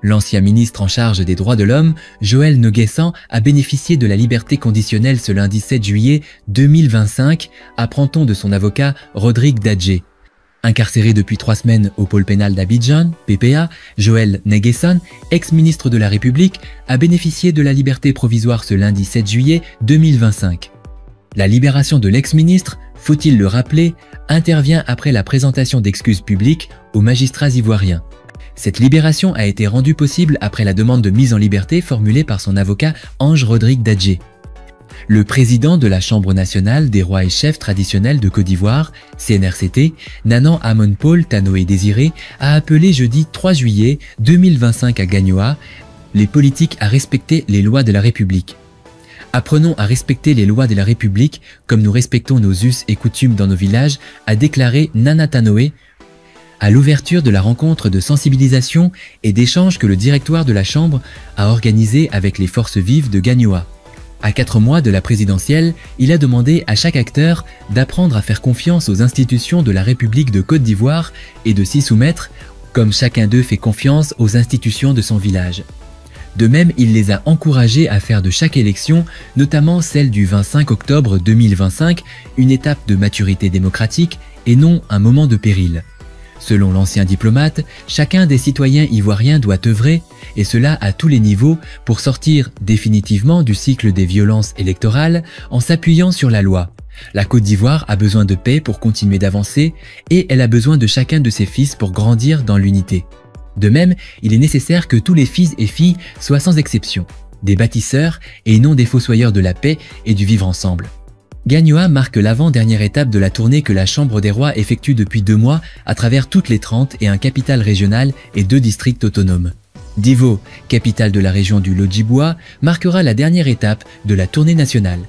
L'ancien ministre en charge des droits de l'homme, Joël Nguessan, a bénéficié de la liberté conditionnelle ce lundi 7 juillet 2025, apprend-on de son avocat Rodrigue Dadje. Incarcéré depuis 3 semaines au pôle pénal d'Abidjan, PPA, Joël Nguessan, ex-ministre de la République, a bénéficié de la liberté provisoire ce lundi 7 juillet 2025. La libération de l'ex-ministre, faut-il le rappeler, intervient après la présentation d'excuses publiques aux magistrats ivoiriens. Cette libération a été rendue possible après la demande de mise en liberté formulée par son avocat Ange Rodrigue Dadje. Le président de la Chambre nationale des rois et chefs traditionnels de Côte d'Ivoire, CNRCT, Nanan Amon-Paul Tanoé Désiré, a appelé jeudi 3 juillet 2025 à Gagnoa les politiques à respecter les lois de la République. Apprenons à respecter les lois de la République comme nous respectons nos us et coutumes dans nos villages, a déclaré Nana Tanoé à l'ouverture de la rencontre de sensibilisation et d'échange que le directoire de la Chambre a organisé avec les forces vives de Gagnoa. À 4 mois de la présidentielle, il a demandé à chaque acteur d'apprendre à faire confiance aux institutions de la République de Côte d'Ivoire et de s'y soumettre, comme chacun d'eux fait confiance aux institutions de son village. De même, il les a encouragés à faire de chaque élection, notamment celle du 25 octobre 2025, une étape de maturité démocratique et non un moment de péril. Selon l'ancien diplomate, chacun des citoyens ivoiriens doit œuvrer, et cela à tous les niveaux, pour sortir définitivement du cycle des violences électorales en s'appuyant sur la loi. La Côte d'Ivoire a besoin de paix pour continuer d'avancer, et elle a besoin de chacun de ses fils pour grandir dans l'unité. De même, il est nécessaire que tous les fils et filles soient sans exception, des bâtisseurs et non des fossoyeurs de la paix et du vivre ensemble. Gagnoa marque l'avant-dernière étape de la tournée que la Chambre des rois effectue depuis 2 mois à travers toutes les 30 et un capital régional et 2 districts autonomes. Divo, capitale de la région du Lodjiboua, marquera la dernière étape de la tournée nationale.